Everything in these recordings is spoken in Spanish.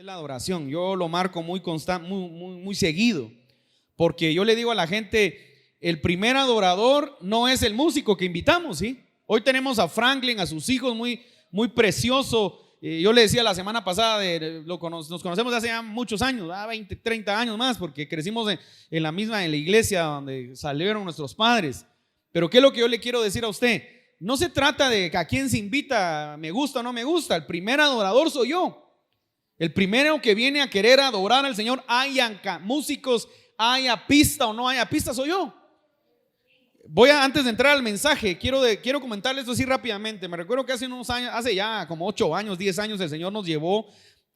es la adoración. Yo lo marco muy constante, muy seguido, porque yo le digo a la gente, el primer adorador no es el músico que invitamos, ¿sí? Hoy tenemos a Franklin, a sus hijos, muy precioso. Yo le decía la semana pasada, nos conocemos de hace ya muchos años, 20, 30 años más, porque crecimos en la iglesia donde salieron nuestros padres. Pero ¿qué es lo que yo le quiero decir a usted? No se trata de a quién se invita, me gusta o no me gusta. El primer adorador soy yo. El primero que viene a querer adorar al Señor, haya músicos, haya pista o no haya pista, soy yo. Antes de entrar al mensaje, quiero comentarles esto así rápidamente. Me recuerdo que hace unos años, hace ya como 8 años, 10 años, el Señor nos llevó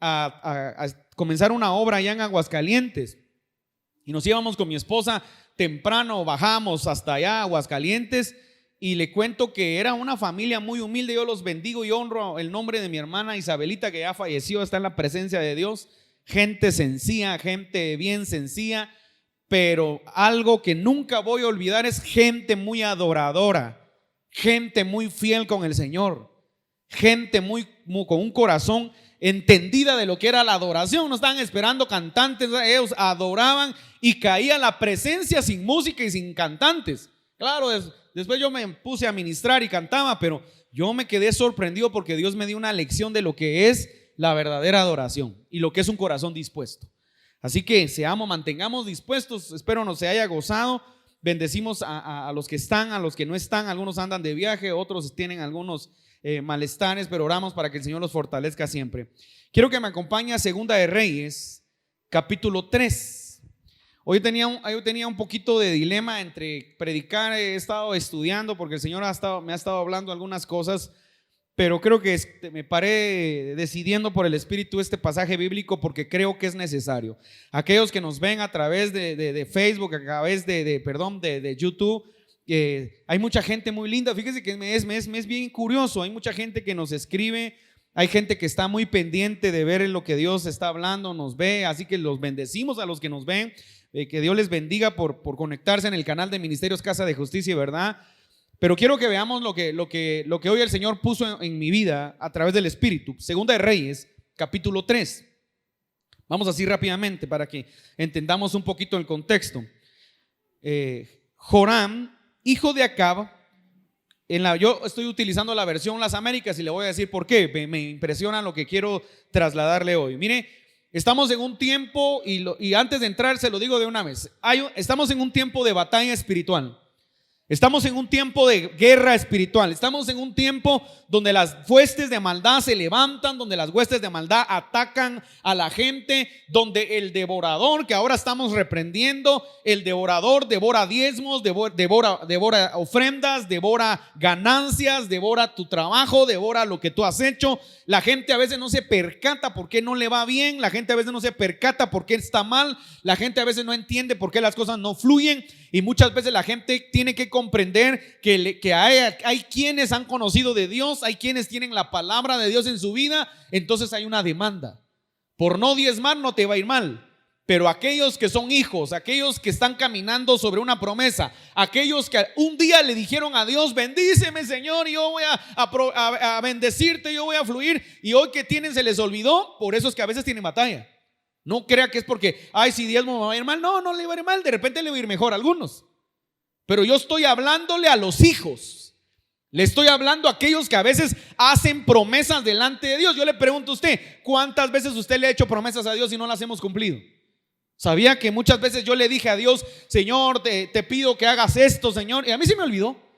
a comenzar una obra allá en Aguascalientes. Y nos íbamos con mi esposa temprano, bajamos hasta allá, Aguascalientes. Y le cuento que era una familia muy humilde. Yo los bendigo y honro el nombre de mi hermana Isabelita, que ya falleció, está en la presencia de Dios. Gente sencilla, gente bien sencilla, pero algo que nunca voy a olvidar es gente muy adoradora, gente muy fiel con el Señor, gente con un corazón entendida de lo que era la adoración. No estaban esperando cantantes, ellos adoraban y caía la presencia sin música y sin cantantes. Claro, después yo me puse a ministrar y cantaba, pero yo me quedé sorprendido porque Dios me dio una lección de lo que es la verdadera adoración y lo que es un corazón dispuesto. Así que mantengamos dispuestos. Espero no se haya gozado. Bendecimos a los que están, a los que no están. Algunos andan de viaje, otros tienen algunos malestares, pero oramos para que el Señor los fortalezca siempre. Quiero que me acompañe a Segunda de Reyes, capítulo 3. Hoy tenía un poquito de dilema entre predicar. He estado estudiando porque el Señor me ha estado hablando algunas cosas, pero creo que me paré decidiendo por el Espíritu este pasaje bíblico porque creo que es necesario. Aquellos que nos ven a través de Facebook, a través de YouTube, hay mucha gente muy linda. Fíjese que es bien curioso. Hay mucha gente que nos escribe, hay gente que está muy pendiente de ver lo que Dios está hablando, nos ve, así que los bendecimos a los que nos ven. Que Dios les bendiga por conectarse en el canal de Ministerios Casa de Justicia y Verdad. Pero quiero que veamos lo que hoy el Señor puso en mi vida a través del Espíritu. Segunda de Reyes, capítulo 3. Vamos así rápidamente para que entendamos un poquito el contexto. Joram, hijo de Acab, yo estoy utilizando la versión Las Américas y le voy a decir por qué. Me impresiona lo que quiero trasladarle hoy. Mire, estamos en un tiempo, y antes de entrar se lo digo de una vez, estamos en un tiempo de batalla espiritual. Estamos en un tiempo de guerra espiritual. Estamos en un tiempo donde las huestes de maldad se levantan, donde las huestes de maldad atacan a la gente, donde el devorador, que ahora estamos reprendiendo, el devorador devora diezmos, devora ofrendas, devora ganancias, devora tu trabajo, devora lo que tú has hecho. La gente a veces no se percata por qué no le va bien, la gente a veces no se percata por qué está mal, la gente a veces no entiende por qué las cosas no fluyen. Y muchas veces la gente tiene que comprender que hay quienes han conocido de Dios, hay quienes tienen la palabra de Dios en su vida. Entonces hay una demanda. Por no diezmar no te va a ir mal, pero aquellos que son hijos, aquellos que están caminando sobre una promesa, aquellos que un día le dijeron a Dios: bendíceme, Señor, y yo voy a bendecirte, yo voy a fluir, y hoy que tienen se les olvidó. Por eso es que a veces tienen batalla. No crea que es porque, si diezmo me va a ir mal. No le va a ir mal, de repente le va a ir mejor a algunos. Pero yo estoy hablándole a los hijos. Le estoy hablando a aquellos que a veces hacen promesas delante de Dios. Yo le pregunto a usted, ¿cuántas veces usted le ha hecho promesas a Dios y no las hemos cumplido? ¿Sabía que muchas veces yo le dije a Dios: Señor, te pido que hagas esto, Señor? Y a mí se me olvidó.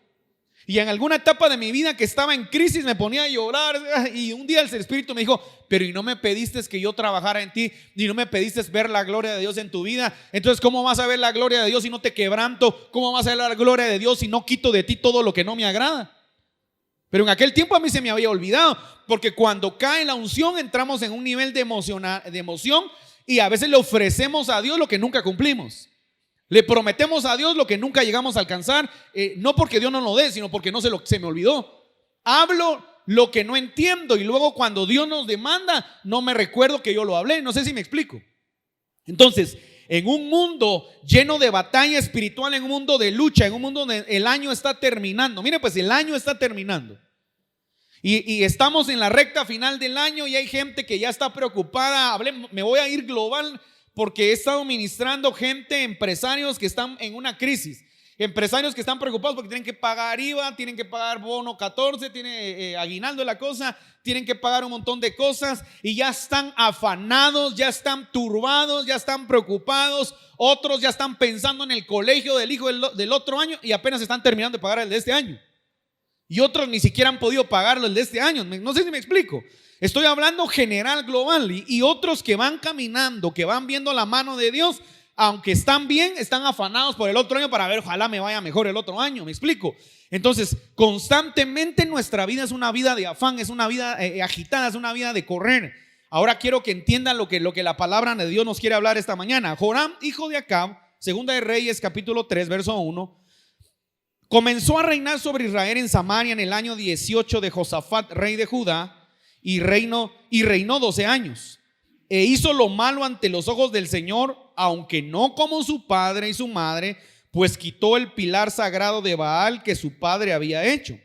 Y en alguna etapa de mi vida que estaba en crisis me ponía a llorar, y un día el Espíritu me dijo: pero ¿y no me pediste que yo trabajara en ti? ¿Y no me pediste ver la gloria de Dios en tu vida? Entonces, ¿cómo vas a ver la gloria de Dios si no te quebranto? ¿Cómo vas a ver la gloria de Dios si no quito de ti todo lo que no me agrada? Pero en aquel tiempo a mí se me había olvidado, porque cuando cae la unción entramos en un nivel de emoción, y a veces le ofrecemos a Dios lo que nunca cumplimos. Le prometemos a Dios lo que nunca llegamos a alcanzar, no porque Dios no lo dé, sino porque se me olvidó. Hablo lo que no entiendo, y luego cuando Dios nos demanda no me recuerdo que yo lo hablé. No sé si me explico. Entonces, en un mundo lleno de batalla espiritual, en un mundo de lucha, en un mundo donde el año está terminando. Mire, pues el año está terminando. Y estamos en la recta final del año y hay gente que ya está preocupada. Me voy a ir global porque he estado ministrando gente, empresarios que están en una crisis. Empresarios que están preocupados porque tienen que pagar IVA, tienen que pagar bono 14, tiene aguinaldo de la cosa, tienen que pagar un montón de cosas y ya están afanados, ya están turbados, ya están preocupados. Otros ya están pensando en el colegio del hijo del otro año y apenas están terminando de pagar el de este año. Y otros ni siquiera han podido pagarlo el de este año. No sé si me explico. Estoy hablando general, global. Y otros que van caminando, que van viendo la mano de Dios, aunque están bien, están afanados por el otro año para ver, ojalá me vaya mejor el otro año. ¿Me explico? Entonces, constantemente nuestra vida es una vida de afán, es una vida agitada, es una vida de correr. Ahora quiero que entiendan lo que la palabra de Dios nos quiere hablar esta mañana. Joram, hijo de Acab, segunda de Reyes, capítulo 3, verso 1. Comenzó a reinar sobre Israel en Samaria en el año 18 de Josafat, rey de Judá, y reinó 12 años. E hizo lo malo ante los ojos del Señor, aunque no como su padre y su madre, pues quitó el pilar sagrado de Baal que su padre había hecho.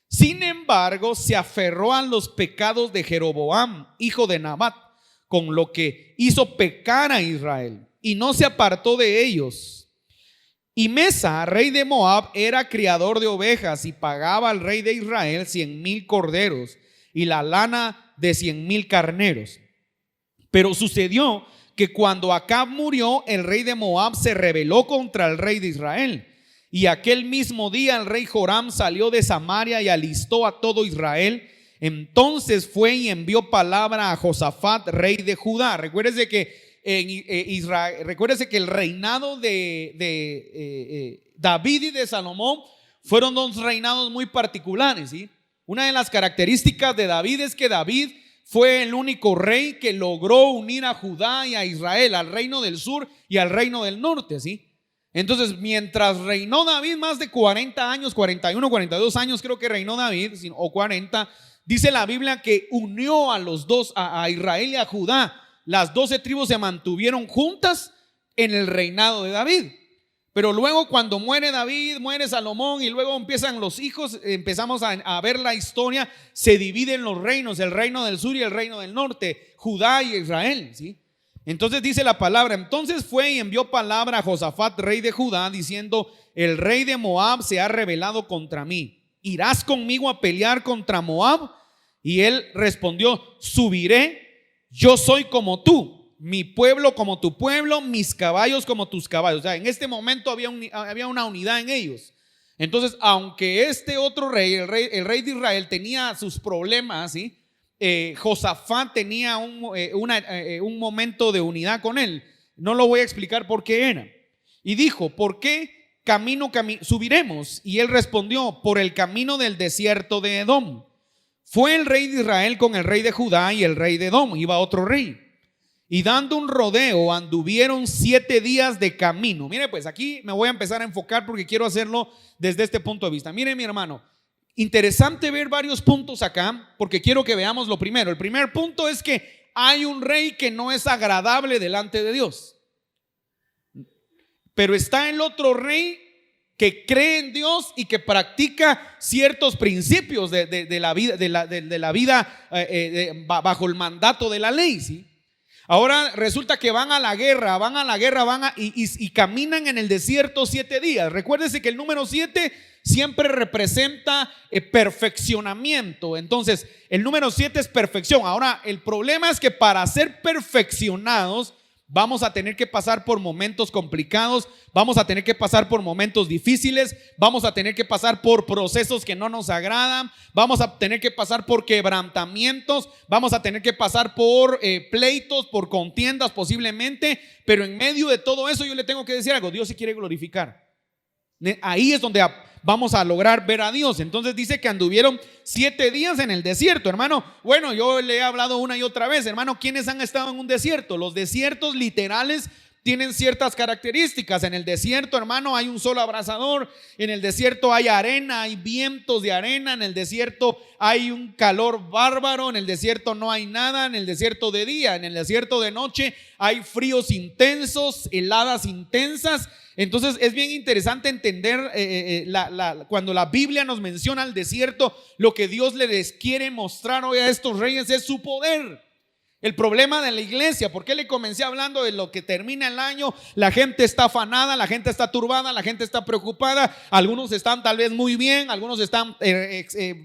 Sin embargo, se aferró a los pecados de Jeroboam, hijo de Nabat, con lo que hizo pecar a Israel, y no se apartó de ellos. Y Mesa, rey de Moab, era criador de ovejas y pagaba al rey de Israel 100,000 corderos y la lana de 100,000 carneros. Pero sucedió que cuando Acab murió, el rey de Moab se rebeló contra el rey de Israel. Y aquel mismo día el rey Joram salió de Samaria y alistó a todo Israel. Entonces fue y envió palabra a Josafat, rey de Judá. Recuérdese que Israel, recuérdese que el reinado de David y de Salomón fueron dos reinados muy particulares, ¿sí? Una de las características de David es que David fue el único rey que logró unir a Judá y a Israel, al reino del sur y al reino del norte, ¿sí? Entonces, mientras reinó David más de 40 años, 41, 42 años creo que reinó David, o 40, dice la Biblia que unió a los dos, a Israel y a Judá. Las 12 tribus se mantuvieron juntas en el reinado de David. Pero luego cuando muere David, muere Salomón y luego empiezan los hijos, empezamos a ver la historia, se dividen los reinos, el reino del sur y el reino del norte, Judá y Israel, ¿sí? Entonces dice la palabra, entonces fue y envió palabra a Josafat, rey de Judá, diciendo, el rey de Moab se ha rebelado contra mí, ¿irás conmigo a pelear contra Moab? Y él respondió, subiré. Yo soy como tú, mi pueblo como tu pueblo, mis caballos como tus caballos. O sea, en este momento había una unidad en ellos. Entonces, aunque este otro rey, el rey de Israel, tenía sus problemas, ¿sí? Josafat tenía un momento de unidad con él. No lo voy a explicar por qué era. Y dijo, ¿por qué camino subiremos? Y él respondió, por el camino del desierto de Edom. Fue el rey de Israel con el rey de Judá y el rey de Edom, iba otro rey. Y dando un rodeo anduvieron 7 días de camino. Mire, pues aquí me voy a empezar a enfocar porque quiero hacerlo desde este punto de vista. Mire, mi hermano, interesante ver varios puntos acá porque quiero que veamos lo primero. El primer punto es que hay un rey que no es agradable delante de Dios. Pero está el otro rey que cree en Dios y que practica ciertos principios de la vida bajo el mandato de la ley, ¿sí? Ahora resulta que van a la guerra y caminan en el desierto 7 días. Recuérdese que el número 7 siempre representa perfeccionamiento. Entonces, el número 7 es perfección. Ahora, el problema es que para ser perfeccionados vamos a tener que pasar por momentos complicados, vamos a tener que pasar por momentos difíciles, vamos a tener que pasar por procesos que no nos agradan, vamos a tener que pasar por quebrantamientos, vamos a tener que pasar por pleitos, por contiendas posiblemente, pero en medio de todo eso yo le tengo que decir algo, Dios se quiere glorificar. Ahí es donde vamos a lograr ver a Dios. Entonces dice que anduvieron 7 días en el desierto, hermano. Bueno, yo le he hablado una y otra vez, hermano, ¿quiénes han estado en un desierto? Los desiertos literales tienen ciertas características. En el desierto, hermano, hay un solo abrasador. En el desierto hay arena, hay vientos de arena. En el desierto hay un calor bárbaro. En el desierto no hay nada. En el desierto de día, en el desierto de noche hay fríos intensos, heladas intensas. Entonces es bien interesante entender cuando la Biblia nos menciona el desierto, lo que Dios les quiere mostrar hoy a estos reyes es su poder. El problema de la iglesia, ¿por qué le comencé hablando de lo que termina el año? La gente está afanada, la gente está turbada, la gente está preocupada. Algunos están tal vez muy bien, algunos están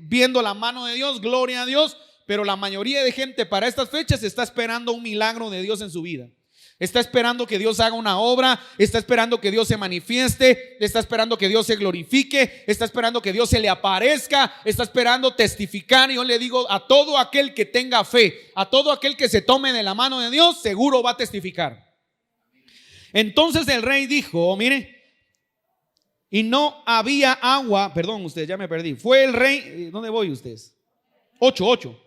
viendo la mano de Dios, gloria a Dios. Pero la mayoría de gente para estas fechas está esperando un milagro de Dios en su vida. Está esperando que Dios haga una obra, está esperando que Dios se manifieste, está esperando que Dios se glorifique, está esperando que Dios se le aparezca, está esperando testificar. Y yo le digo a todo aquel que tenga fe, a todo aquel que se tome de la mano de Dios, seguro va a testificar. Entonces el rey dijo, mire, y no había agua, perdón ustedes, ya me perdí. Fue el rey, ¿dónde voy ustedes? 8.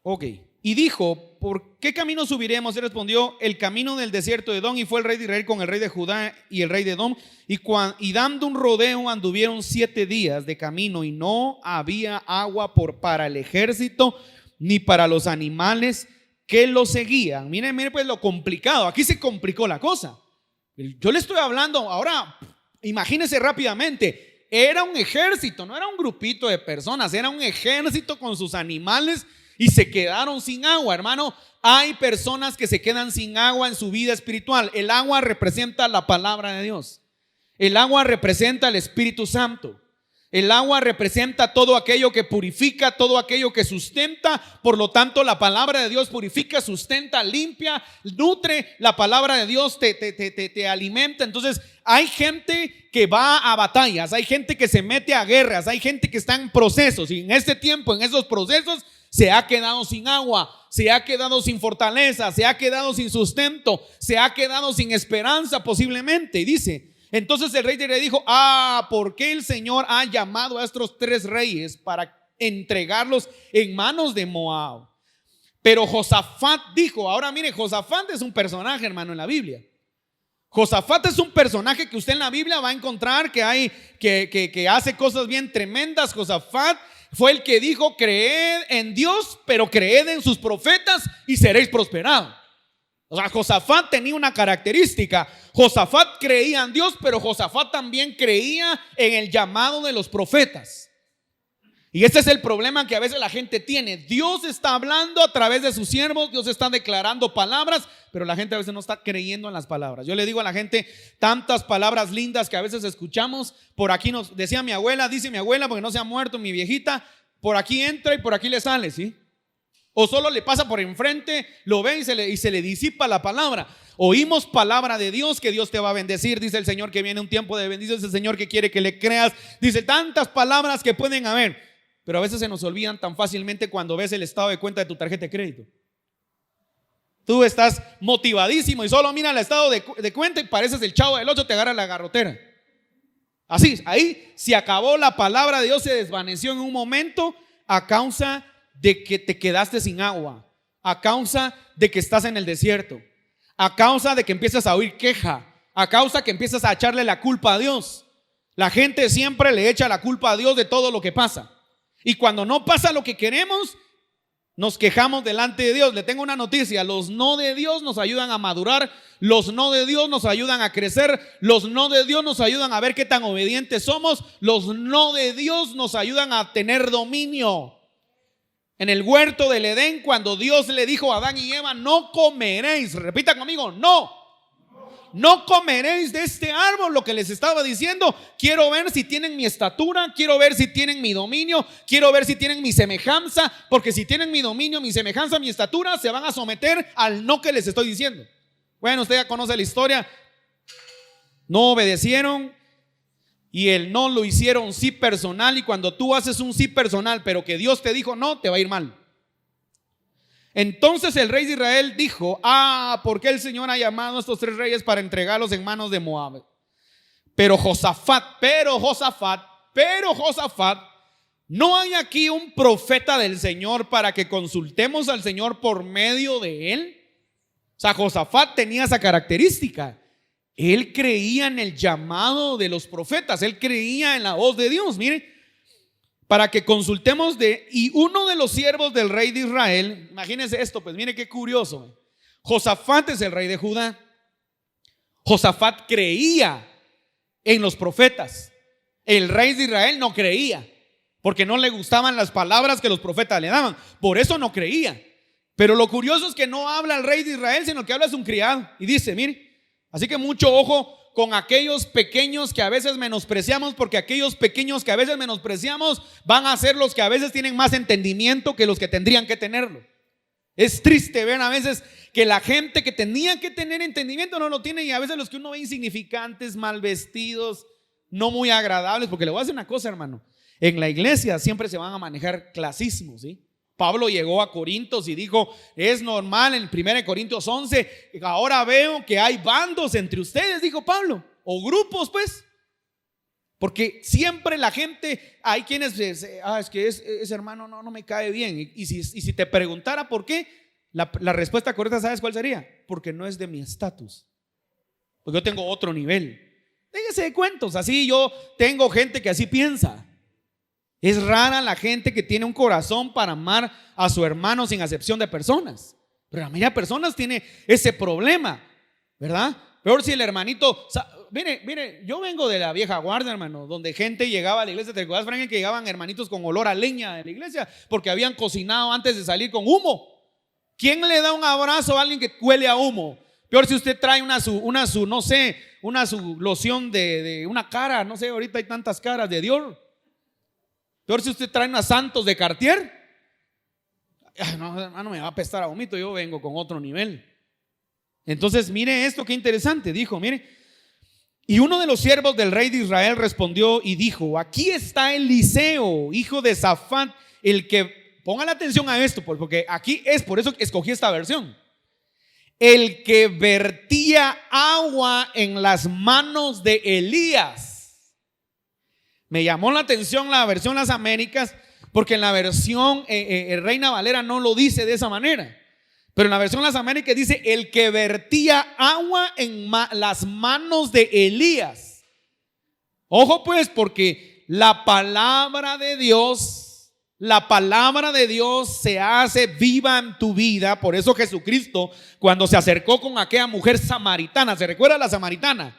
Ok. Y dijo, ¿por qué camino subiremos? Y respondió, el camino del desierto de Edom. Y fue el rey de Israel con el rey de Judá y el rey de Edom. Y dando un rodeo anduvieron 7 días de camino. Y no había agua para el ejército ni para los animales que lo seguían. Miren pues lo complicado. Aquí se complicó la cosa. Yo le estoy hablando ahora, imagínense rápidamente. Era un ejército, no era un grupito de personas. Era un ejército con sus animales. Y se quedaron sin agua, hermano. Hay personas que se quedan sin agua en su vida espiritual. El agua representa la palabra de Dios. El agua representa el Espíritu Santo. El agua representa todo aquello que purifica, todo aquello que sustenta. Por lo tanto, la palabra de Dios purifica, sustenta, limpia, nutre. La palabra de Dios te alimenta. Entonces, hay gente que va a batallas, hay gente que se mete a guerras, hay gente que está en procesos. Y en este tiempo, en esos procesos, se ha quedado sin agua, se ha quedado sin fortaleza, se ha quedado sin sustento, se ha quedado sin esperanza posiblemente. Y dice, entonces el rey le dijo, ¿por qué el Señor ha llamado a estos 3 reyes para entregarlos en manos de Moab? Pero Josafat dijo, ahora mire, Josafat es un personaje, hermano, en la Biblia. Josafat es un personaje que usted en la Biblia va a encontrar que hace cosas bien tremendas. Josafat fue el que dijo, creed en Dios, pero creed en sus profetas y seréis prosperados. O sea, Josafat tenía una característica. Josafat creía en Dios, pero Josafat también creía en el llamado de los profetas. Y este es el problema que a veces la gente tiene. Dios está hablando a través de sus siervos, Dios está declarando palabras, pero la gente a veces no está creyendo en las palabras. Yo le digo a la gente tantas palabras lindas que a veces escuchamos. Por aquí nos decía mi abuela, dice mi abuela, porque no se ha muerto mi viejita, por aquí entra y por aquí le sale, ¿sí? O solo le pasa por enfrente, lo ve y se le disipa la palabra. Oímos palabra de Dios, que Dios te va a bendecir. Dice el Señor que viene un tiempo de bendición. Dice el Señor que quiere que le creas. Dice tantas palabras que pueden haber, pero a veces se nos olvidan tan fácilmente cuando ves el estado de cuenta de tu tarjeta de crédito. Tú estás motivadísimo y solo mira el estado de cuenta y pareces el Chavo del 8, te agarra la garrotera. Así, ahí se acabó la palabra de Dios, se desvaneció en un momento a causa de que te quedaste sin agua, a causa de que estás en el desierto, a causa de que empiezas a oír queja, a causa que empiezas a echarle la culpa a Dios. La gente siempre le echa la culpa a Dios de todo lo que pasa. Y cuando no pasa lo que queremos, nos quejamos delante de Dios. Le tengo una noticia: los no de Dios nos ayudan a madurar, los no de Dios nos ayudan a crecer, los no de Dios nos ayudan a ver qué tan obedientes somos, los no de Dios nos ayudan a tener dominio. En el huerto del Edén, cuando Dios le dijo a Adán y Eva, no comeréis, repita conmigo, no comeréis de este árbol, lo que les estaba diciendo. Quiero ver si tienen mi estatura, quiero ver si tienen mi dominio, quiero ver si tienen mi semejanza, porque si tienen mi dominio, mi semejanza, mi estatura, se van a someter al no que les estoy diciendo. Bueno, usted ya conoce la historia. No obedecieron y el no lo hicieron sí personal. Y cuando tú haces un sí personal, pero que Dios te dijo no, te va a ir mal. Entonces el rey de Israel dijo, ¿por qué el Señor ha llamado a estos 3 reyes para entregarlos en manos de Moab? Pero Josafat, ¿no hay aquí un profeta del Señor para que consultemos al Señor por medio de él? O sea, Josafat tenía esa característica. Él creía en el llamado de los profetas, él creía en la voz de Dios. Mire, para que consultemos y uno de los siervos del rey de Israel, imagínense esto, pues mire qué curioso. Josafat es el rey de Judá. Josafat creía en los profetas. El rey de Israel no creía, porque no le gustaban las palabras que los profetas le daban. Por eso no creía. Pero lo curioso es que no habla el rey de Israel, sino que habla su criado. Y dice, mire, así que mucho ojo con aquellos pequeños que a veces menospreciamos, porque aquellos pequeños que a veces menospreciamos van a ser los que a veces tienen más entendimiento que los que tendrían que tenerlo. Es triste ver a veces que la gente que tenía que tener entendimiento no lo tiene, y a veces los que uno ve insignificantes, mal vestidos, no muy agradables. Porque le voy a decir una cosa, hermano, en la iglesia siempre se van a manejar clasismos, ¿sí? Pablo llegó a Corintios y dijo, es normal en 1 Corintios 11, ahora veo que hay bandos entre ustedes, dijo Pablo, o grupos pues, porque siempre la gente, hay quienes, es que ese hermano no me cae bien, y si te preguntara por qué, la respuesta correcta, ¿sabes cuál sería? Porque no es de mi estatus, porque yo tengo otro nivel. Déjese de cuentos, así yo tengo gente que así piensa. Es rara la gente que tiene un corazón para amar a su hermano sin acepción de personas. Pero la mayoría de personas tiene ese problema, ¿verdad? Peor si el hermanito, mire, yo vengo de la vieja guardia, hermano, donde gente llegaba a la iglesia. ¿Te acuerdas, Frank, que llegaban hermanitos con olor a leña de la iglesia porque habían cocinado antes de salir con humo? ¿Quién le da un abrazo a alguien que huele a humo? Peor si usted trae una loción de una cara, no sé, ahorita hay tantas caras de Dior. Peor si usted trae unas Santos de Cartier. No, hermano, me va a apestar a vomito, yo vengo con otro nivel. Entonces, mire esto, qué interesante. Dijo, mire, y uno de los siervos del rey de Israel respondió y dijo, aquí está Eliseo, hijo de Safat, el que, pongan atención a esto, porque aquí es, por eso escogí esta versión, el que vertía agua en las manos de Elías. Me llamó la atención la versión Las Américas, porque en la versión Reina Valera no lo dice de esa manera, pero en la versión Las Américas dice el que vertía agua en las manos de Elías. Ojo pues, porque la palabra de Dios se hace viva en tu vida. Por eso Jesucristo, cuando se acercó con aquella mujer samaritana, ¿se recuerda la samaritana?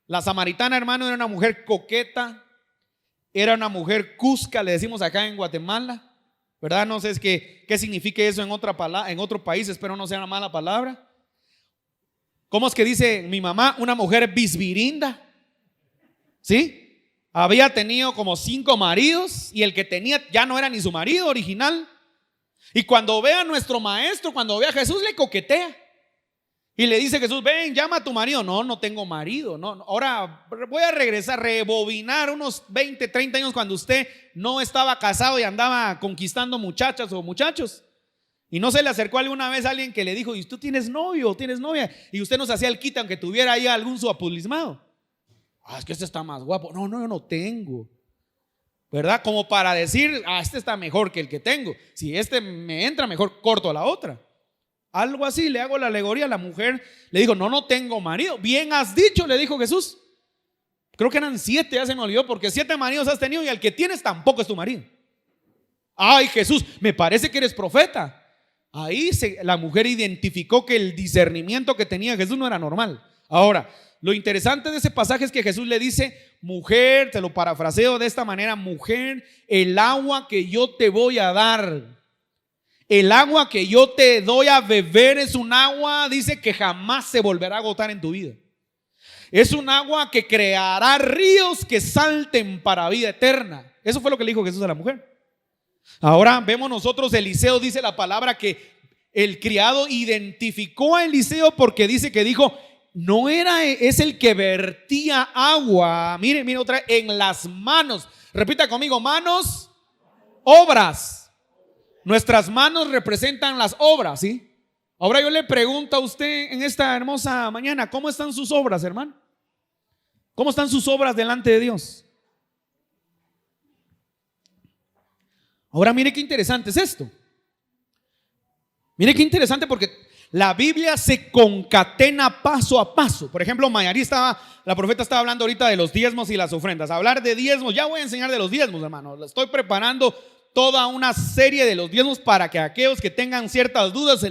La samaritana, hermano, era una mujer coqueta, era una mujer cusca, le decimos acá en Guatemala, ¿verdad? No sé qué significa eso en otro país, espero no sea una mala palabra. ¿Cómo es que dice mi mamá? Una mujer bisbirinda, ¿sí? Había tenido como 5 maridos y el que tenía ya no era ni su marido original. Y cuando ve a nuestro maestro, cuando ve a Jesús, le coquetea. Y le dice Jesús, ven, llama a tu marido. No tengo marido. No, ahora voy a regresar, rebobinar unos 20, 30 años cuando usted no estaba casado y andaba conquistando muchachas o muchachos. Y no se le acercó alguna vez a alguien que le dijo, ¿y tú tienes novio o tienes novia? Y usted nos hacía el quita aunque tuviera ahí algún suapulismado. Es que este está más guapo. No, yo no tengo. ¿Verdad? Como para decir, este está mejor que el que tengo. Si este me entra, mejor corto a la otra. Algo así, le hago la alegoría. La mujer le dijo, no tengo marido. Bien has dicho, le dijo Jesús. Creo que eran 7, ya se me olvidó, porque 7 maridos has tenido y el que tienes tampoco es tu marido. Ay, Jesús, me parece que eres profeta. Ahí la mujer identificó que el discernimiento que tenía Jesús no era normal. Ahora, lo interesante de ese pasaje es que Jesús le dice, mujer, te lo parafraseo de esta manera, mujer, el agua que yo te voy a dar, el agua que yo te doy a beber es un agua, dice, que jamás se volverá a agotar en tu vida. Es un agua que creará ríos que salten para vida eterna. Eso fue lo que le dijo Jesús a la mujer. Ahora vemos nosotros, Eliseo, dice la palabra que el criado identificó a Eliseo porque dice que dijo, es el que vertía agua, mire otra vez, en las manos. Repita conmigo, manos, obras. Nuestras manos representan las obras, ¿sí? Ahora yo le pregunto a usted en esta hermosa mañana, ¿cómo están sus obras, hermano? ¿Cómo están sus obras delante de Dios? Ahora mire qué interesante es esto. Mire qué interesante, porque la Biblia se concatena paso a paso. Por ejemplo, la profeta estaba hablando ahorita de los diezmos y las ofrendas. Hablar de diezmos, ya voy a enseñar de los diezmos, hermano. Estoy preparando toda una serie de los diezmos para que aquellos que tengan ciertas dudas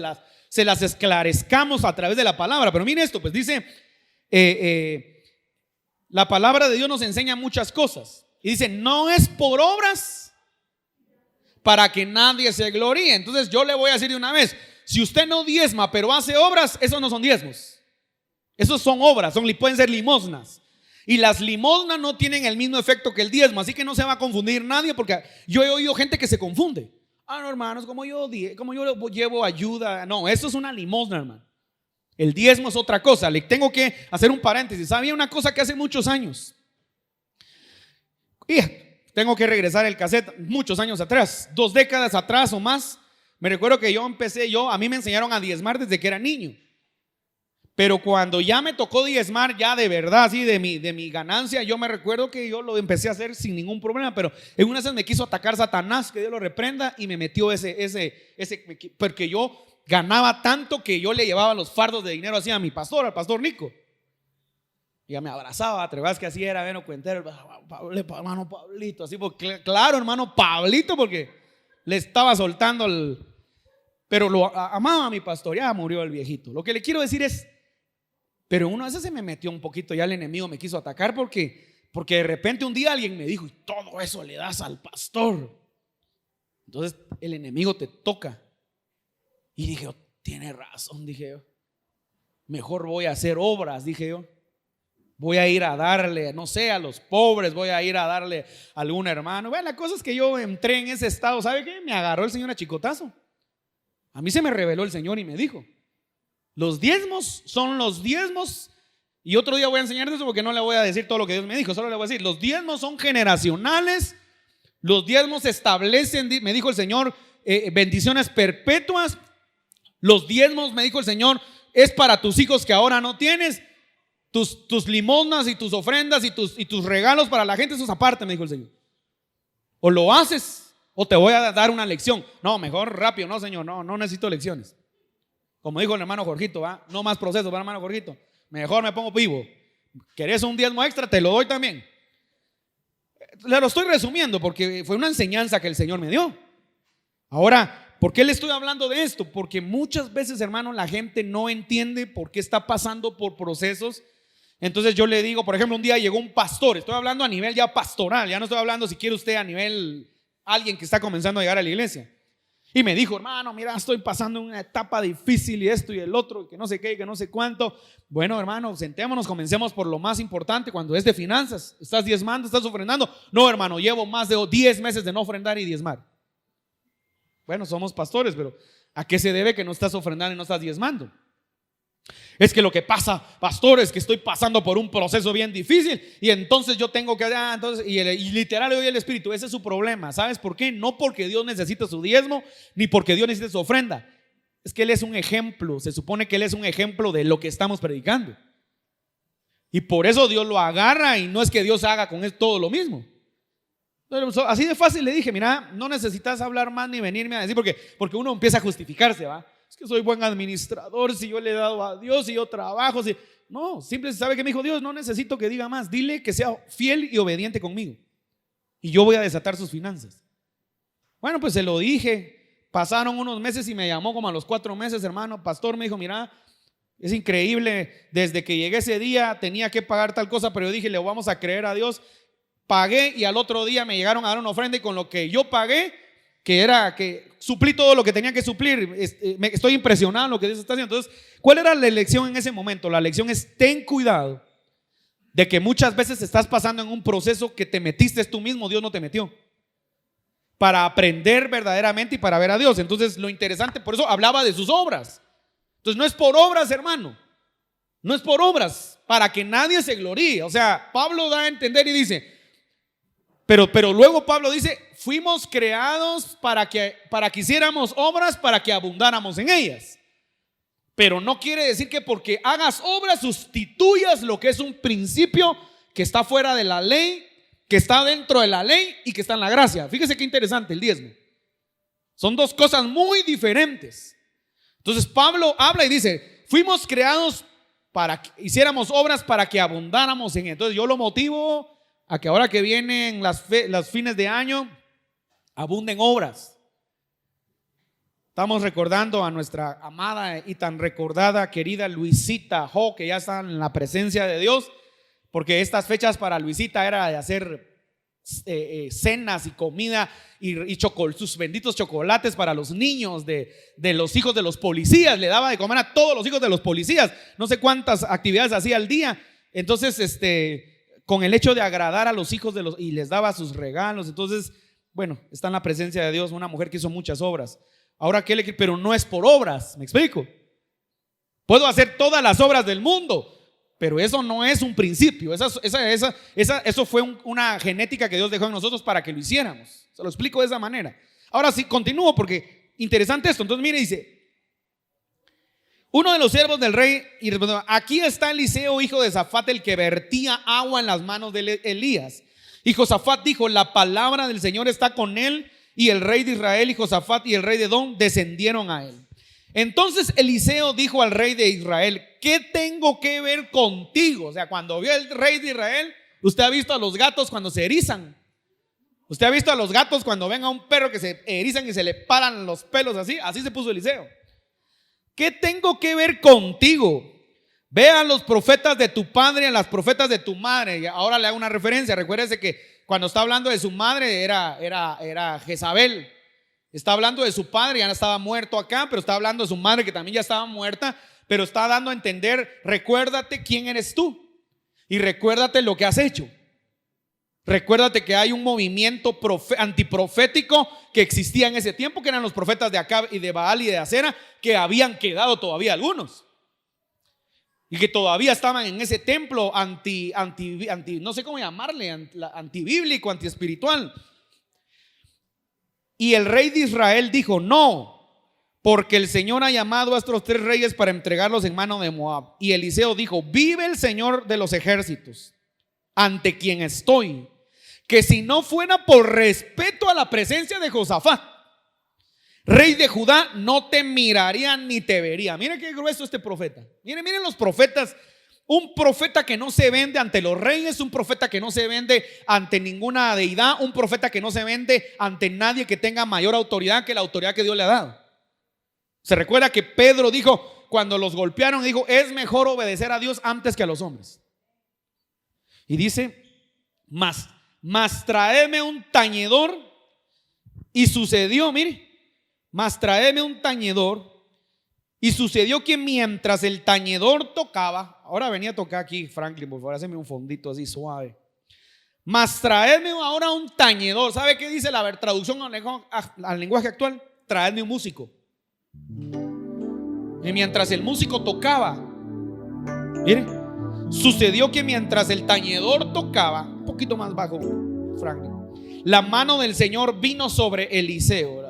se las esclarezcamos a través de la palabra. Pero mire esto, pues dice la palabra de Dios nos enseña muchas cosas. Y dice, no es por obras para que nadie se gloríe. Entonces yo le voy a decir de una vez, si usted no diezma pero hace obras, esos no son diezmos. Esos son obras, pueden ser limosnas. Y las limosnas no tienen el mismo efecto que el diezmo. Así que no se va a confundir nadie, porque yo he oído gente que se confunde. No, hermanos, como yo llevo ayuda. No, eso es una limosna, hermano. El diezmo es otra cosa. Le tengo que hacer un paréntesis. Había una cosa que hace muchos años, y tengo que regresar el cassette muchos años atrás, 2 décadas atrás o más. Me recuerdo que a mí me enseñaron a diezmar desde que era niño. Pero cuando ya me tocó diezmar, ya de verdad, así de mi ganancia, yo me recuerdo que yo lo empecé a hacer sin ningún problema. Pero en una vez me quiso atacar Satanás, que Dios lo reprenda, y me metió porque yo ganaba tanto que yo le llevaba los fardos de dinero así a mi pastor, al pastor Nico. Y ya me abrazaba, atrevas que así era, bueno, cuentero, hermano Pablito, así, porque, claro, hermano Pablito, porque le estaba soltando pero lo amaba a mi pastor. Ya murió el viejito. Lo que le quiero decir es, pero una vez se me metió un poquito, ya el enemigo me quiso atacar porque de repente un día alguien me dijo, y todo eso le das al pastor. Entonces el enemigo te toca. Y dije, tiene razón, dije yo. Mejor voy a hacer obras, dije yo. Voy a ir a darle, no sé, a los pobres, voy a ir a darle a algún hermano. Bueno, la cosa es que yo entré en ese estado. ¿Sabe qué? Me agarró el Señor a chicotazo. A mí se me reveló el Señor y me dijo, los diezmos son los diezmos. Y otro día voy a enseñar de eso, porque no le voy a decir todo lo que Dios me dijo. Solo le voy a decir, los diezmos son generacionales. Los diezmos establecen, me dijo el Señor, bendiciones perpetuas. Los diezmos, me dijo el Señor, es para tus hijos que ahora no tienes. Tus limosnas y tus ofrendas y tus regalos para la gente, eso es aparte, me dijo el Señor. O lo haces o te voy a dar una lección. No, mejor rápido, no, Señor, no necesito lecciones. Como dijo el hermano Jorgito, ¿va? No más procesos, ¿va, hermano Jorgito? Mejor me pongo vivo. ¿Querés un diezmo extra? Te lo doy también. Le lo estoy resumiendo porque fue una enseñanza que el Señor me dio. Ahora, ¿por qué le estoy hablando de esto? Porque muchas veces, hermano, la gente no entiende por qué está pasando por procesos. Entonces yo le digo, por ejemplo, un día llegó un pastor. Estoy hablando a nivel ya pastoral. Ya no estoy hablando, si quiere usted, a nivel alguien que está comenzando a llegar a la iglesia. Y me dijo, hermano, mira, estoy pasando una etapa difícil y esto y el otro, que no sé qué, que no sé cuánto. Bueno, hermano, sentémonos, comencemos por lo más importante. Cuando es de finanzas, ¿estás diezmando, estás ofrendando? No, hermano, llevo más de 10 meses de no ofrendar y diezmar. Bueno, somos pastores, pero ¿a qué se debe que no estás ofrendando y no estás diezmando? Es que lo que pasa, pastor, es que estoy pasando por un proceso bien difícil y entonces yo tengo que, y literal le doy el Espíritu. Ese es su problema. ¿Sabes por qué? No porque Dios necesita su diezmo, ni porque Dios necesita su ofrenda. Es que Él es un ejemplo. Se supone que Él es un ejemplo de lo que estamos predicando. Y por eso Dios lo agarra, y no es que Dios haga con él todo lo mismo. Así de fácil le dije, mira, no necesitas hablar más ni venirme a decir, porque uno empieza a justificarse, ¿va? Es que soy buen administrador, si yo le he dado a Dios, si yo trabajo, si... No, simple, ¿sabe qué me dijo Dios? No necesito que diga más, dile que sea fiel y obediente conmigo y yo voy a desatar sus finanzas. Bueno, pues se lo dije. Pasaron unos meses y me llamó como a los 4 meses, hermano, pastor, me dijo, mira, es increíble, desde que llegué ese día tenía que pagar tal cosa, pero yo dije, le vamos a creer a Dios. Pagué y al otro día me llegaron a dar una ofrenda y con lo que yo pagué, que suplí todo lo que tenía que suplir. Estoy impresionado en lo que Dios está haciendo. Entonces, ¿cuál era la lección en ese momento? La lección es: ten cuidado de que muchas veces estás pasando en un proceso que te metiste tú mismo, Dios no te metió, para aprender verdaderamente y para ver a Dios. Entonces, lo interesante, por eso hablaba de sus obras. Entonces, no es por obras, hermano, no es por obras para que nadie se gloríe. O sea, Pablo da a entender y dice, pero luego Pablo dice, fuimos creados para que hiciéramos obras, para que abundáramos en ellas. Pero no quiere decir que porque hagas obras sustituyas lo que es un principio que está fuera de la ley, que está dentro de la ley y que está en la gracia. Fíjese qué interesante el diezmo. Son dos cosas muy diferentes. Entonces Pablo habla y dice, fuimos creados para que hiciéramos obras, para que abundáramos en ellas. Entonces yo lo motivo a que ahora que vienen las fines de año, abunden obras. Estamos recordando a nuestra amada y tan recordada querida Luisita Jo, que ya está en la presencia de Dios, porque estas fechas para Luisita era de hacer cenas y comida y sus benditos chocolates para los niños de los hijos de los policías. Le daba de comer a todos los hijos de los policías, no sé cuántas actividades hacía al día. Entonces con el hecho de agradar a los hijos y les daba sus regalos. Entonces, bueno, está en la presencia de Dios, una mujer que hizo muchas obras. Ahora, pero no es por obras, ¿me explico? Puedo hacer todas las obras del mundo, pero eso no es un principio. Eso fue una genética que Dios dejó en nosotros para que lo hiciéramos. Se lo explico de esa manera. Ahora sí, continúo porque interesante esto. Entonces mire, dice: uno de los siervos del rey y respondió: aquí está Eliseo, hijo de Safat, el que vertía agua en las manos de Elías. Y Josafat dijo: la palabra del Señor está con él. Y el rey de Israel y Josafat y el rey de Edom descendieron a él. Entonces Eliseo dijo al rey de Israel: ¿qué tengo que ver contigo? O sea, cuando vio el rey de Israel, usted ha visto a los gatos cuando se erizan. Usted ha visto a los gatos cuando ven a un perro que se erizan y se le paran los pelos así. Así se puso Eliseo. ¿Qué tengo que ver contigo? Ve a los profetas de tu padre y a las profetas de tu madre. Y ahora le hago una referencia. Recuérdese que cuando está hablando de su madre era Jezabel. Está hablando de su padre, ya no estaba muerto acá, pero está hablando de su madre, que también ya estaba muerta. Pero está dando a entender: recuérdate quién eres tú y recuérdate lo que has hecho. Recuérdate que hay un movimiento antiprofético que existía en ese tiempo, que eran los profetas de Acab y de Baal y de Acera, que habían quedado todavía algunos y que todavía estaban en ese templo anti no sé cómo llamarle, antibíblico, antiespiritual. Y el rey de Israel dijo: no, porque el Señor ha llamado a estos 3 reyes para entregarlos en mano de Moab. Y Eliseo dijo: vive el Señor de los ejércitos, ante quien estoy, que si no fuera por respeto a la presencia de Josafat, rey de Judá, no te miraría ni te vería. Miren qué grueso este profeta. Miren los profetas. Un profeta que no se vende ante los reyes, un profeta que no se vende ante ninguna deidad, un profeta que no se vende ante nadie que tenga mayor autoridad que la autoridad que Dios le ha dado. Se recuerda que Pedro dijo, cuando los golpearon, dijo: es mejor obedecer a Dios antes que a los hombres. Y dice: mas traedme un tañedor. Y sucedió, mire, mas traedme un tañedor. Y sucedió que mientras el tañedor tocaba, ahora venía a tocar aquí, Franklin, por favor, hazme un fondito así suave. Mas traedme ahora un tañedor. ¿Sabe qué dice la traducción al lenguaje actual? Traedme un músico. Y mientras el músico tocaba, mire, sucedió que mientras el tañedor tocaba, un poquito más bajo, Franklin, la mano del Señor vino sobre Eliseo.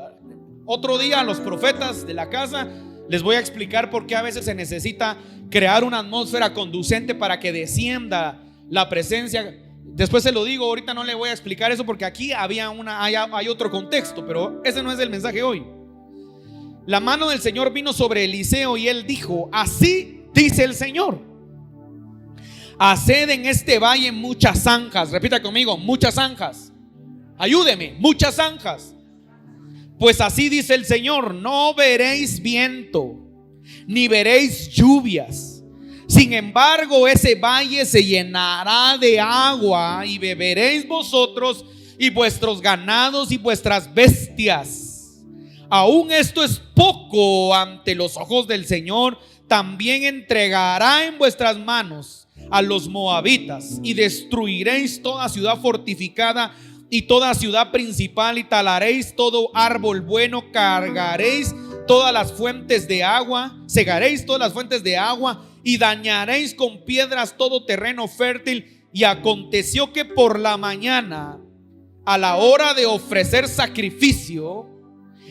Otro día, a los profetas de la casa les voy a explicar por qué a veces se necesita crear una atmósfera conducente para que descienda la presencia. Después se lo digo, ahorita no le voy a explicar eso porque aquí hay otro contexto, pero ese no es el mensaje hoy. La mano del Señor vino sobre Eliseo y él dijo: así dice el Señor: haced en este valle muchas zanjas. Repita conmigo: muchas zanjas. Ayúdeme: muchas zanjas. Pues así dice el Señor: no veréis viento, ni veréis lluvias. Sin embargo, ese valle se llenará de agua, y beberéis vosotros y vuestros ganados y vuestras bestias. Aún esto es poco ante los ojos del Señor. También entregará en vuestras manos a los moabitas, y destruiréis toda ciudad fortificada y toda ciudad principal, y talaréis todo árbol bueno, cargaréis todas las fuentes de agua, cegaréis todas las fuentes de agua, y dañaréis con piedras todo terreno fértil. Y aconteció que por la mañana, a la hora de ofrecer sacrificio,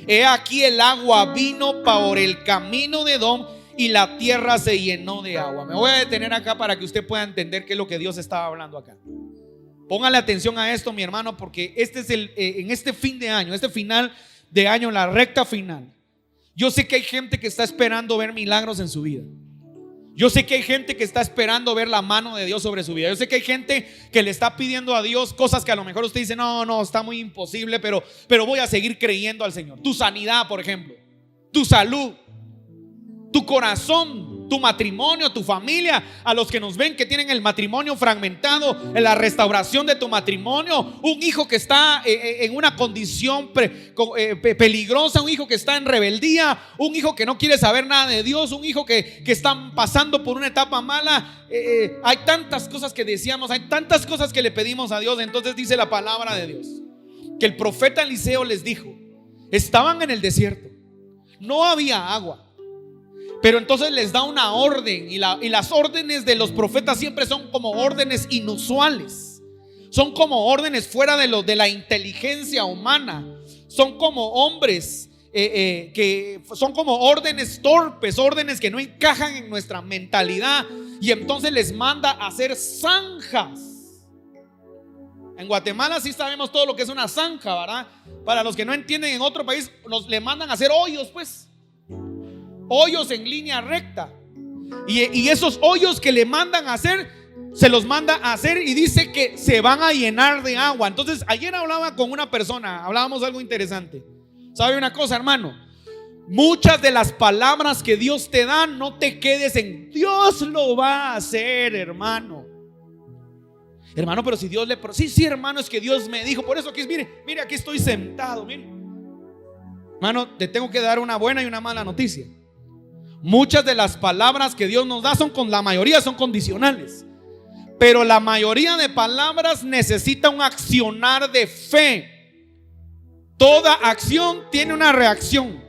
he aquí el agua vino por el camino de Edom, y la tierra se llenó de agua. Me voy a detener acá para que usted pueda entender qué es lo que Dios estaba hablando acá. Póngale atención a esto, mi hermano, porque este es en este fin de año, este final de año, la recta final. Yo sé que hay gente que está esperando ver milagros en su vida. Yo sé que hay gente que está esperando ver la mano de Dios sobre su vida. Yo sé que hay gente que le está pidiendo a Dios cosas que a lo mejor usted dice: no, está muy imposible, pero voy a seguir creyendo al Señor. Tu sanidad, por ejemplo. tu salud, tu corazón, tu matrimonio, tu familia. A los que nos ven que tienen el matrimonio fragmentado, en la restauración de tu matrimonio, un hijo que está en una condición peligrosa, un hijo que está en rebeldía, un hijo que no quiere saber nada de Dios, un hijo que está pasando por una etapa mala. Hay tantas cosas que deseamos, hay tantas cosas que le pedimos a Dios. Entonces dice la palabra de Dios que el profeta Eliseo les dijo: estaban en el desierto, no había agua. Pero entonces les da una orden, y las órdenes de los profetas siempre son como órdenes inusuales. Son como órdenes fuera de la inteligencia humana. Son como hombres que son como órdenes torpes, órdenes que no encajan en nuestra mentalidad. Y entonces les manda a hacer zanjas. En Guatemala sí sabemos todo lo que es una zanja, ¿verdad? Para los que no entienden, en otro país le mandan a hacer hoyos, pues. Hoyos en línea recta. Y esos hoyos que le mandan a hacer, se los manda a hacer y dice que se van a llenar de agua. Entonces ayer hablaba con una persona, hablábamos algo interesante. ¿Sabe una cosa, hermano? Muchas de las palabras que Dios te da, no te quedes en Dios lo va a hacer, hermano. Hermano, pero si Dios le... Sí, hermano, es que Dios me dijo. Por eso aquí, mire, aquí estoy sentado, mire. Hermano, te tengo que dar una buena y una mala noticia. Muchas de las palabras que Dios nos da la mayoría son condicionales. Pero la mayoría de palabras necesita un accionar de fe. Toda acción tiene una reacción.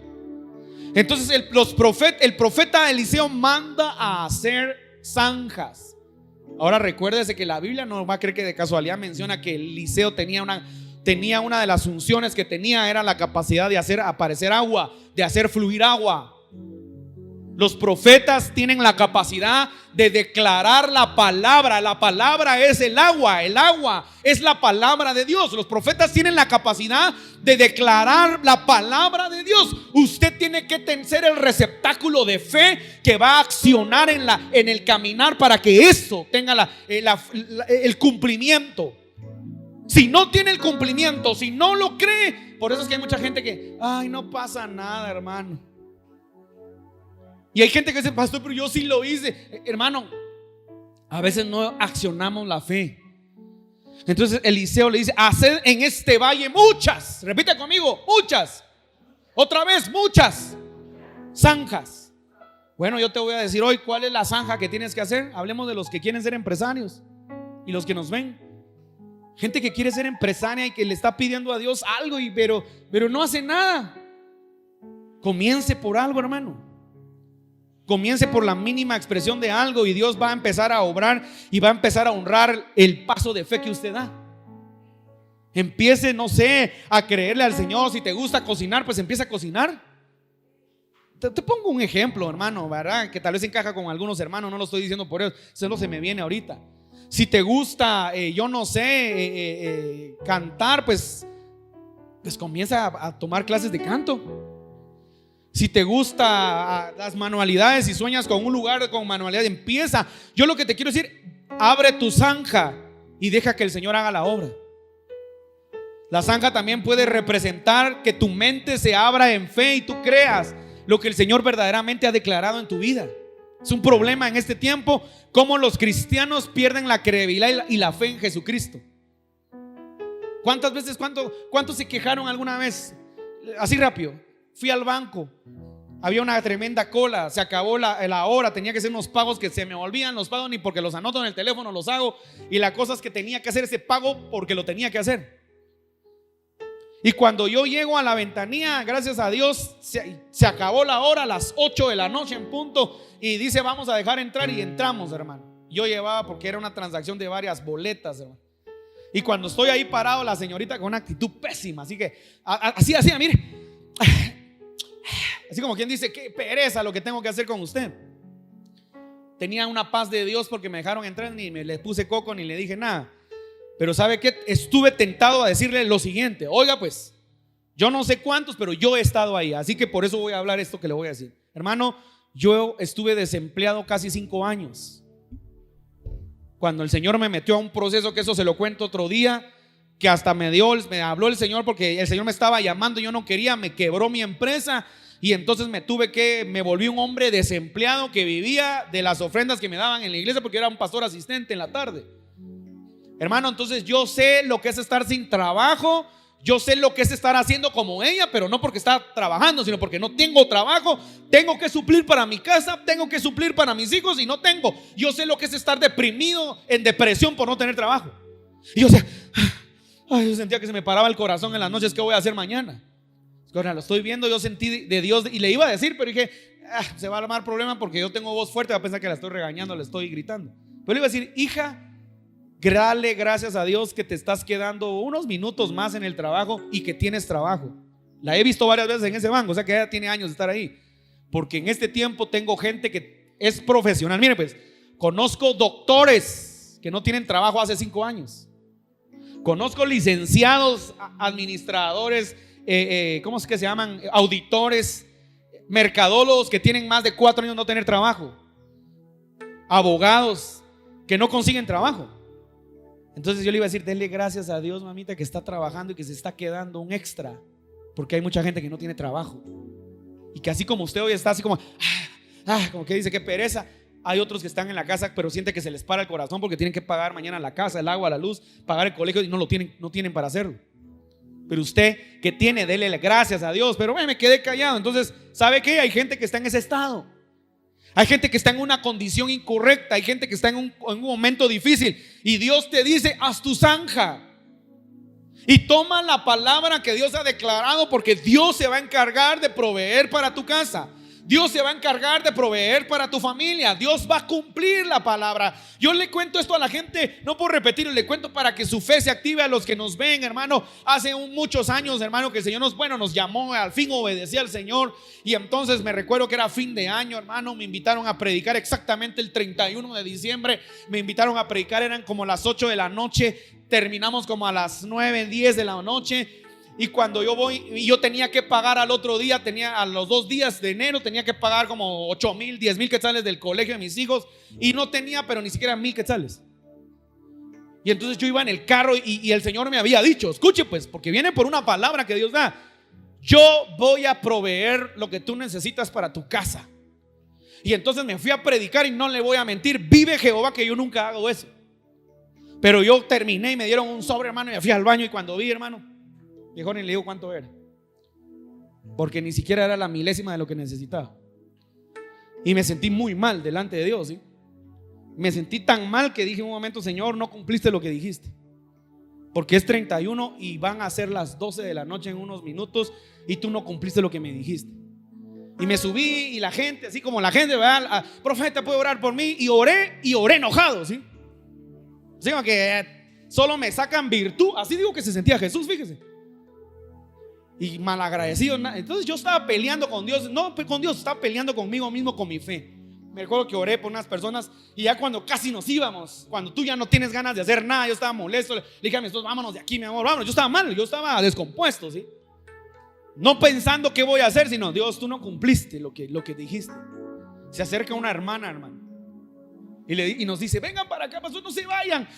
Entonces el profeta Eliseo manda a hacer zanjas. Ahora recuérdese que la Biblia no va a creer que de casualidad menciona que Eliseo tenía una de las funciones que tenía, era la capacidad de hacer aparecer agua, de hacer fluir agua. Los profetas tienen la capacidad de declarar la palabra. La palabra es el agua es la palabra de Dios. Los profetas tienen la capacidad de declarar la palabra de Dios. Usted tiene que ser el receptáculo de fe que va a accionar en el caminar para que eso tenga el cumplimiento. Si no tiene el cumplimiento, si no lo cree, por eso es que hay mucha gente que, ay, no pasa nada, hermano. Y hay gente que dice: pastor, pero yo sí lo hice. Hermano, a veces no accionamos la fe. Entonces Eliseo le dice: haced en este valle muchas, repite conmigo, muchas, otra vez muchas zanjas. Bueno, yo te voy a decir hoy cuál es la zanja que tienes que hacer. Hablemos de los que quieren ser empresarios y los que nos ven. Gente que quiere ser empresaria y que le está pidiendo a Dios algo, pero no hace nada. Comience por algo, hermano. Comience por la mínima expresión de algo y Dios va a empezar a obrar y va a empezar a honrar el paso de fe que usted da. Empiece, no sé, a creerle al Señor. Si te gusta cocinar, pues empieza a cocinar. Te pongo un ejemplo, hermano, ¿verdad? Que tal vez encaja con algunos hermanos, no lo estoy diciendo por eso, solo se me viene ahorita. Si te gusta, yo no sé, cantar, pues comienza a tomar clases de canto. Si te gusta las manualidades y sueñas con un lugar con manualidad, empieza. Yo lo que te quiero decir, abre tu zanja y deja que el Señor haga la obra. La zanja también puede representar que tu mente se abra en fe y tú creas lo que el Señor verdaderamente ha declarado en tu vida. Es un problema en este tiempo cómo los cristianos pierden la credibilidad y la fe en Jesucristo. ¿Cuántas veces, cuántos se quejaron alguna vez? Así rápido. Fui al banco, había una tremenda cola, se acabó la hora, tenía que hacer unos pagos que se me olvidan los pagos, ni porque los anoto en el teléfono los hago. Y la cosa es que tenía que hacer ese pago porque lo tenía que hacer. Y cuando yo llego a la ventanilla, gracias a Dios, se acabó la hora a las 8 de la noche en punto. Y dice: vamos a dejar entrar, y entramos, hermano. Yo llevaba, porque era una transacción de varias boletas, hermano. Y cuando estoy ahí parado, la señorita con una actitud pésima, así que así, mire, así como quien dice: qué pereza lo que tengo que hacer con usted. Tenía una paz de Dios porque me dejaron entrar, ni me le puse coco ni le dije nada. Pero ¿sabe qué? Estuve tentado a decirle lo siguiente: oiga, pues, yo no sé cuántos, pero yo he estado ahí, así que por eso voy a hablar esto que le voy a decir. Hermano, yo estuve desempleado casi 5 años. Cuando el Señor me metió a un proceso, que eso se lo cuento otro día, que hasta me habló el Señor, porque el Señor me estaba llamando y yo no quería, me quebró mi empresa. Y entonces me volví un hombre desempleado que vivía de las ofrendas que me daban en la iglesia porque era un pastor asistente en la tarde. Hermano, entonces yo sé lo que es estar sin trabajo. Yo sé lo que es estar haciendo como ella, pero no porque está trabajando, sino porque no tengo trabajo. Tengo que suplir para mi casa, tengo que suplir para mis hijos y no tengo. Yo sé lo que es estar deprimido, en depresión por no tener trabajo. Y yo sentía que se me paraba el corazón en las noches. ¿Qué voy a hacer mañana? Ahora lo estoy viendo, yo sentí de Dios y le iba a decir, pero dije, se va a armar problema porque yo tengo voz fuerte, va a pensar que la estoy regañando, le estoy gritando. Pero le iba a decir, hija, dale gracias a Dios que te estás quedando unos minutos más en el trabajo y que tienes trabajo. La he visto varias veces en ese banco, o sea que ella tiene años de estar ahí. Porque en este tiempo tengo gente que es profesional. Mire pues, conozco doctores que no tienen trabajo hace 5 años. Conozco licenciados, administradores, ¿cómo es que se llaman? Auditores, mercadólogos que tienen más de 4 años no tener trabajo. Abogados que no consiguen trabajo. Entonces yo le iba a decir, denle gracias a Dios, mamita, que está trabajando y que se está quedando un extra, porque hay mucha gente que no tiene trabajo y que así como usted hoy está así como como que dice, qué pereza. Hay otros que están en la casa pero siente que se les para el corazón porque tienen que pagar mañana la casa, el agua, la luz, pagar el colegio y no tienen para hacerlo. Pero usted que tiene, dele gracias a Dios. Pero me quedé callado. Entonces, ¿sabe qué? Hay gente que está en ese estado. Hay gente que está en una condición incorrecta. Hay gente que está en un momento difícil. Y Dios te dice, haz tu zanja. Y toma la palabra que Dios ha declarado, porque Dios se va a encargar de proveer para tu casa. Dios se va a encargar de proveer para tu familia. Dios va a cumplir la palabra. Yo le cuento esto a la gente, no por repetirlo, le cuento para que su fe se active a los que nos ven, hermano. Hace muchos años, hermano, que el Señor nos llamó, al fin obedecí al Señor. Y entonces me recuerdo que era fin de año, hermano. Me invitaron a predicar exactamente el 31 de diciembre. Me invitaron a predicar, eran como las 8 de la noche. Terminamos como a las 9, 10 de la noche. Y cuando yo voy, y yo tenía que pagar al otro día, a los 2 días de enero, tenía que pagar como 8,000, 10,000 quetzales del colegio de mis hijos. Y no tenía, pero ni siquiera 1,000 quetzales. Y entonces yo iba en el carro y el Señor me había dicho, escuche pues, porque viene por una palabra que Dios da. Yo voy a proveer lo que tú necesitas para tu casa. Y entonces me fui a predicar y no le voy a mentir, vive Jehová que yo nunca hago eso. Pero yo terminé y me dieron un sobre, hermano, y me fui al baño. Y cuando vi, hermano, mejor ni le digo cuánto era, porque ni siquiera era la milésima de lo que necesitaba. Y me sentí muy mal delante de Dios, ¿sí? Me sentí tan mal que dije en un momento, Señor, no cumpliste lo que dijiste, porque es 31 y van a ser las 12 de la noche en unos minutos y tú no cumpliste lo que me dijiste. Y me subí y la gente, así como la gente, ¿verdad? Profeta, ¿puede orar por mí? Y oré enojado, ¿sí? Así como que solo me sacan virtud. Así digo que se sentía Jesús, fíjese. Y malagradecido. Entonces yo estaba peleando con Dios. No con Dios, estaba peleando conmigo mismo, con mi fe. Me recuerdo que oré por unas personas y ya cuando casi nos íbamos, cuando tú ya no tienes ganas de hacer nada, yo estaba molesto. Le dije a mi esposo, vámonos de aquí, mi amor, vámonos. Yo estaba mal, yo estaba descompuesto, ¿sí? No pensando qué voy a hacer, sino, Dios, tú no cumpliste lo que dijiste. Se acerca una hermana, hermano, y nos dice, vengan para acá, pastor, no se vayan.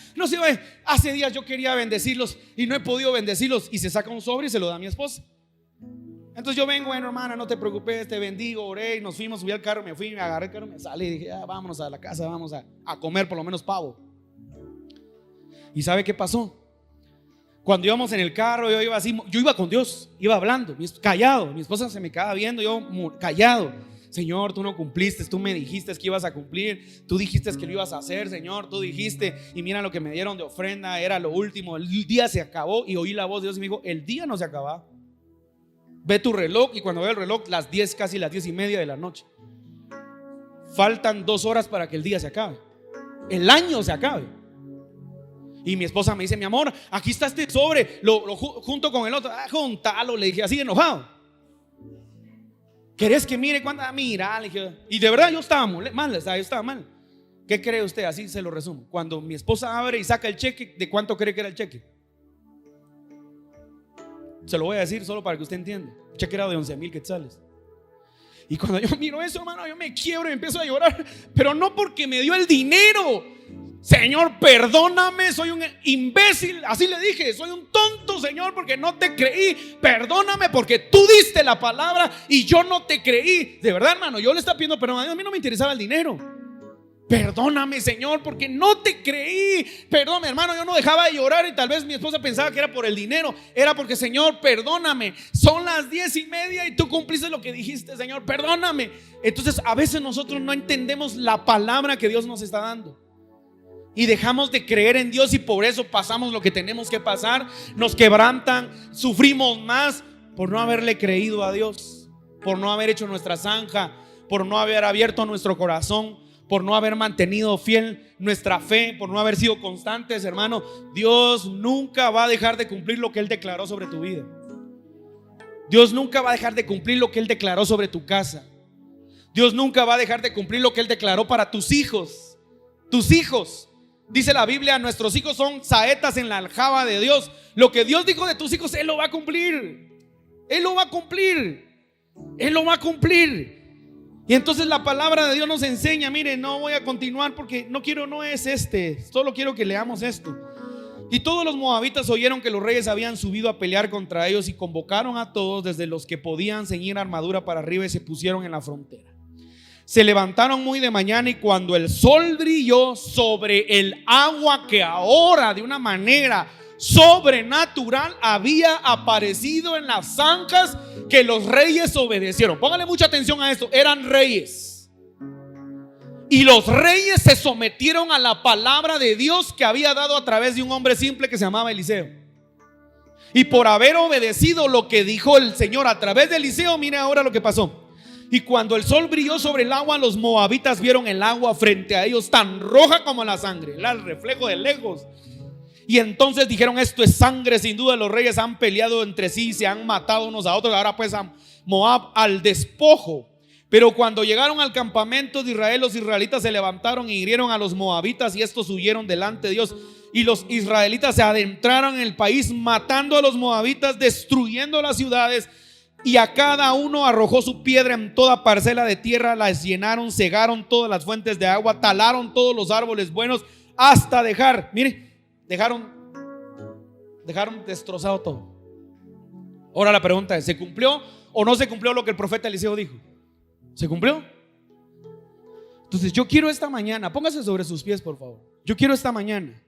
Hace días yo quería bendecirlos y no he podido bendecirlos. Y se saca un sobre y se lo da a mi esposa. Entonces yo vengo, bueno, hermana, no te preocupes, te bendigo, oré. Y nos fuimos, subí al carro, me fui, me agarré el carro, me salí y dije, vámonos a la casa, vamos a comer por lo menos pavo. ¿Y sabe qué pasó? Cuando íbamos en el carro, yo iba así, yo iba con Dios, iba hablando, callado. Mi esposa se me quedaba viendo, yo callado. Señor, tú no cumpliste, tú me dijiste que ibas a cumplir, tú dijiste que lo ibas a hacer, Señor, tú dijiste. Y mira lo que me dieron de ofrenda, era lo último, el día se acabó. Y oí la voz de Dios y me dijo, el día no se acaba. Ve tu reloj. Y cuando veo el reloj, las 10, casi las 10:30 de la noche. Faltan 2 horas para que el día se acabe, el año se acabe. Y mi esposa me dice, mi amor, aquí está este sobre, junto con el otro. Juntalo, le dije así enojado. ¿Querés que mire cuánto? Mira, le dije. Y de verdad yo estaba mal, yo estaba mal. ¿Qué cree usted? Así se lo resumo. Cuando mi esposa abre y saca el cheque, ¿de cuánto cree que era el cheque? Se lo voy a decir solo para que usted entienda. El cheque era de 11,000 quetzales. Y cuando yo miro eso, hermano, yo me quiebro y empiezo a llorar. Pero no porque me dio el dinero, Señor, perdóname, soy un imbécil. Así le dije, soy un tonto, Señor, porque no te creí. Perdóname porque tú diste la palabra y yo no te creí. De verdad, hermano, yo le estaba pidiendo perdón a Dios. A mí no me interesaba el dinero. Perdóname, Señor, porque no te creí. Perdóname, hermano, yo no dejaba de llorar. Y tal vez mi esposa pensaba que era por el dinero. Era porque, Señor, perdóname, son las 10:30 y tú cumpliste lo que dijiste, Señor, perdóname. Entonces a veces nosotros no entendemos la palabra que Dios nos está dando y dejamos de creer en Dios, y por eso pasamos lo que tenemos que pasar. Nos quebrantan, sufrimos más por no haberle creído a Dios, por no haber hecho nuestra zanja, por no haber abierto nuestro corazón, por no haber mantenido fiel nuestra fe, por no haber sido constantes, hermano. Dios nunca va a dejar de cumplir lo que Él declaró sobre tu vida. Dios nunca va a dejar de cumplir lo que Él declaró sobre tu casa. Dios nunca va a dejar de cumplir lo que Él declaró para tus hijos. Tus hijos, dice la Biblia, nuestros hijos son saetas en la aljaba de Dios. Lo que Dios dijo de tus hijos, Él lo va a cumplir. Él lo va a cumplir. Él lo va a cumplir. Y entonces la palabra de Dios nos enseña. Mire, no voy a continuar porque no es solo quiero que leamos esto. Y todos los moabitas oyeron que los reyes habían subido a pelear contra ellos, y convocaron a todos, desde los que podían ceñir armadura para arriba, y se pusieron en la frontera. Se levantaron muy de mañana, y cuando el sol brilló sobre el agua que ahora de una manera sobrenatural había aparecido en las zanjas, que los reyes obedecieron. Póngale mucha atención a esto. Eran reyes, y los reyes se sometieron a la palabra de Dios que había dado a través de un hombre simple que se llamaba Eliseo. Y por haber obedecido lo que dijo el Señor a través de Eliseo, mire ahora lo que pasó. Y cuando el sol brilló sobre el agua, los moabitas vieron el agua frente a ellos tan roja como la sangre, el reflejo de lejos. Y entonces dijeron: esto es sangre, sin duda los reyes han peleado entre sí, se han matado unos a otros. Ahora pues a Moab al despojo. Pero cuando llegaron al campamento de Israel, los israelitas se levantaron y hirieron a los moabitas, y estos huyeron delante de Dios. Y los israelitas se adentraron en el país, matando a los moabitas, destruyendo las ciudades, y a cada uno arrojó su piedra en toda parcela de tierra. Las llenaron, cegaron todas las fuentes de agua, talaron todos los árboles buenos, hasta dejar, mire, dejaron destrozado todo. Ahora la pregunta es: ¿se cumplió o no se cumplió lo que el profeta Eliseo dijo? ¿Se cumplió? Entonces yo quiero esta mañana, póngase sobre sus pies por favor. Yo quiero esta mañana